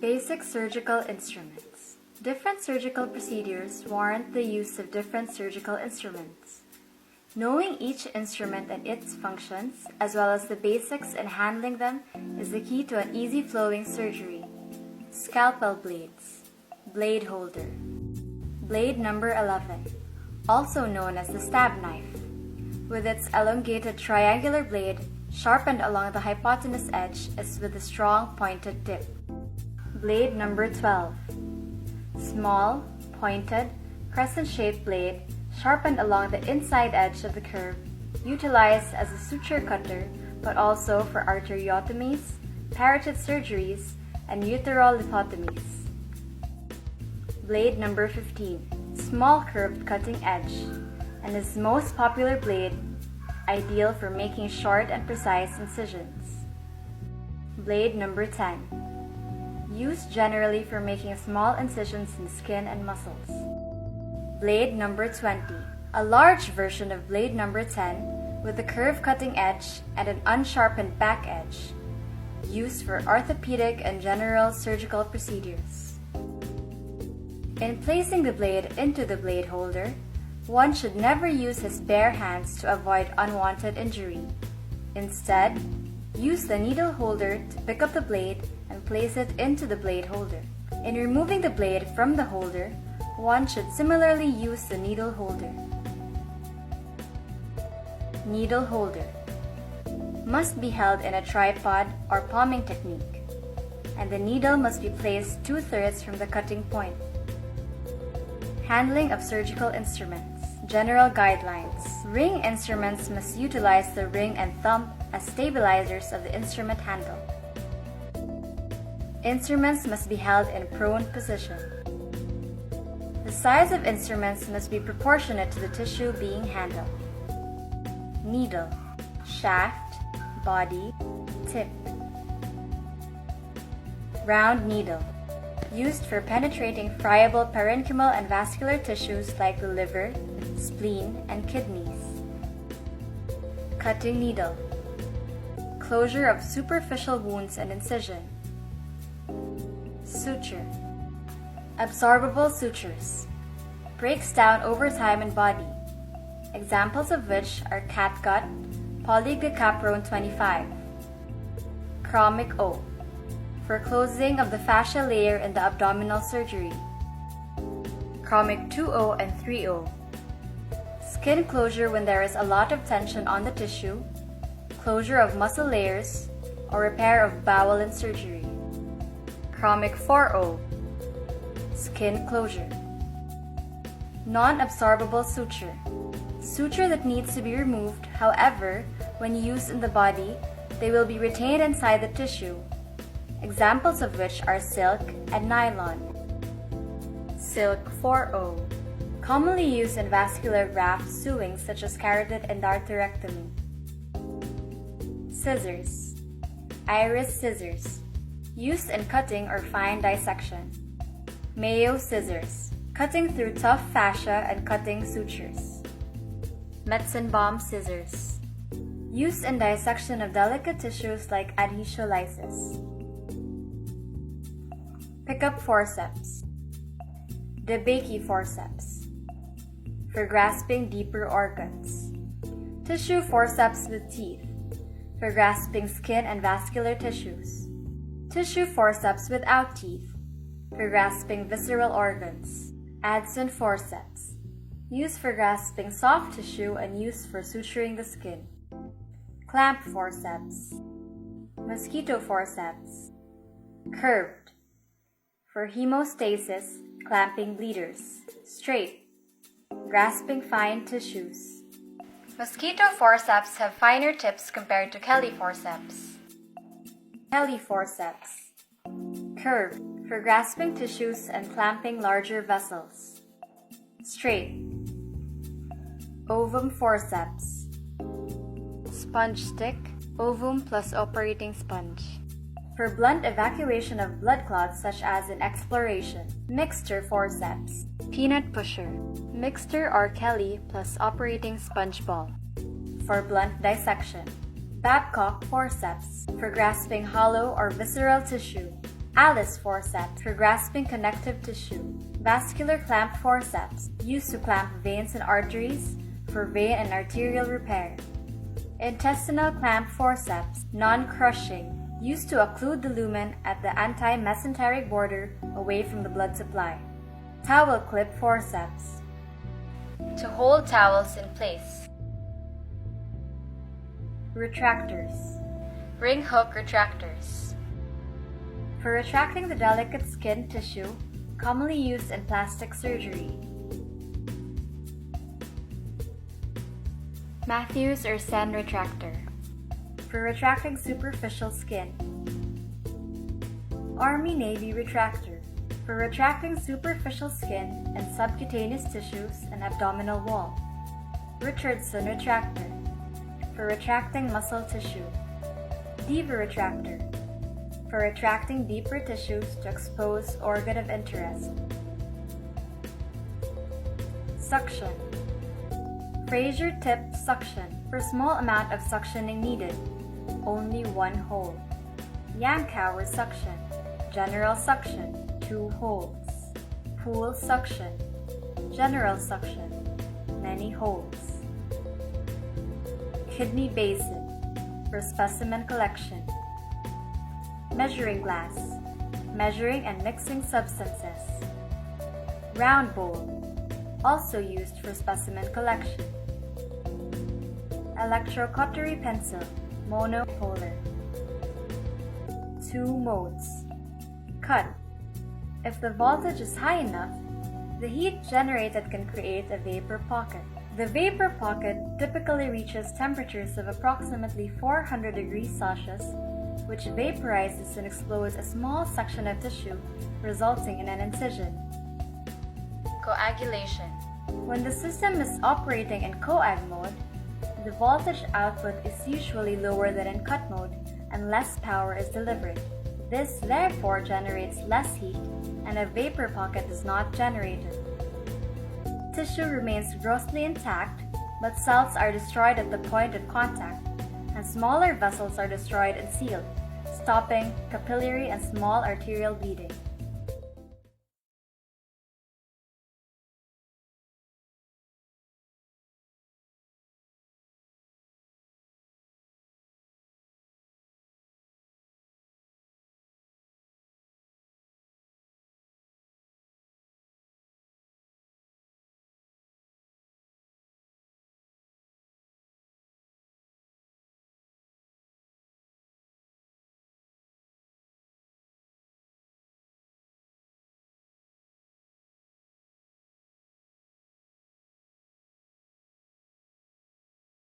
Basic surgical instruments. Different surgical procedures warrant the use of different surgical instruments. Knowing each instrument and its functions, as well as the basics in handling them, is the key to an easy-flowing surgery. Scalpel blades. Blade holder. Blade number 11, also known as the stab knife, with its elongated triangular blade sharpened along the hypotenuse edge as with a strong pointed tip. Blade number 12, small, pointed, crescent-shaped blade sharpened along the inside edge of the curve, utilized as a suture cutter but also for arteriotomies, parotid surgeries, and uteral lithotomies. Blade number 15, small curved cutting edge, and is most popular blade, ideal for making short and precise incisions. Blade number 10, used generally for making small incisions in skin and muscles. Blade number 20, a large version of blade number 10 with a curved cutting edge and an unsharpened back edge, used for orthopedic and general surgical procedures. In placing the blade into the blade holder, one should never use his bare hands to avoid unwanted injury. Instead, use the needle holder to pick up the blade and place it into the blade holder. In removing the blade from the holder, one should similarly use the needle holder. Needle holder must be held in a tripod or palming technique, and the needle must be placed 2/3 from the cutting point. Handling of surgical instruments. General guidelines. Ring instruments must utilize the ring and thumb as stabilizers of the instrument handle. Instruments must be held in prone position. The size of instruments must be proportionate to the tissue being handled. Needle, shaft, body, tip. Round needle, used for penetrating friable parenchymal and vascular tissues like the liver, spleen, and kidneys. Cutting needle, closure of superficial wounds and incision. Suture, absorbable sutures, breaks down over time and body, examples of which are catgut, polyglucaprone 25, chromic O, for closing of the fascia layer in the abdominal surgery, chromic 2O and 3O, skin closure when there is a lot of tension on the tissue, closure of muscle layers, or repair of bowel in surgery, chromic 4O, skin closure. Non-absorbable suture, suture that needs to be removed, however, when used in the body, they will be retained inside the tissue, examples of which are silk and nylon. Silk 4O, commonly used in vascular graft sewing such as carotid endarterectomy. Scissors, iris scissors, used in cutting or fine dissection. Mayo scissors, cutting through tough fascia and cutting sutures. Metzenbaum scissors, used in dissection of delicate tissues like adhesiolysis. Pickup forceps, DeBakey forceps, for grasping deeper organs. Tissue forceps with teeth, for grasping skin and vascular tissues. Tissue forceps without teeth, for grasping visceral organs. Adson forceps, used for grasping soft tissue and used for suturing the skin. Clamp forceps, mosquito forceps, curved, for hemostasis, clamping bleeders. Straight, grasping fine tissues. Mosquito forceps have finer tips compared to Kelly forceps. Kelly forceps, curved, for grasping tissues and clamping larger vessels. Straight. Ovum forceps, sponge stick, ovum plus operating sponge, for blunt evacuation of blood clots such as in exploration. Mixture forceps, peanut pusher, mixture or Kelly plus operating sponge ball, for blunt dissection. Babcock forceps, for grasping hollow or visceral tissue. Alice forceps for grasping connective tissue. Vascular clamp forceps used to clamp veins and arteries for vein and arterial repair. Intestinal clamp forceps, non-crushing, used to occlude the lumen at the anti-mesenteric border away from the blood supply. Towel clip forceps, to hold towels in place. Retractors, ring hook retractors, for retracting the delicate skin tissue, commonly used in plastic surgery. Matthews or Sen retractor, for retracting superficial skin. Army-Navy retractor, for retracting superficial skin and subcutaneous tissues and abdominal wall. Richardson retractor, for retracting muscle tissue. Diva retractor, for retracting deeper tissues to expose organ of interest. Suction, Fraser tip suction, for small amount of suctioning needed, only one hole. Yankauer suction, general suction, 2 holes. Pool suction, general suction, many holes. Kidney basin, for specimen collection. Measuring glass, measuring and mixing substances. Round bowl, also used for specimen collection. Electrocautery pencil, monopolar. 2 modes. Cut. If the voltage is high enough, the heat generated can create a vapor pocket. The vapor pocket typically reaches temperatures of approximately 400 degrees Celsius, which vaporizes and explodes a small section of tissue, resulting in an incision. Coagulation. When the system is operating in coag mode, the voltage output is usually lower than in cut mode and less power is delivered. This therefore generates less heat and a vapor pocket is not generated. Tissue remains grossly intact, but cells are destroyed at the point of contact, and smaller vessels are destroyed and sealed, stopping capillary and small arterial bleeding.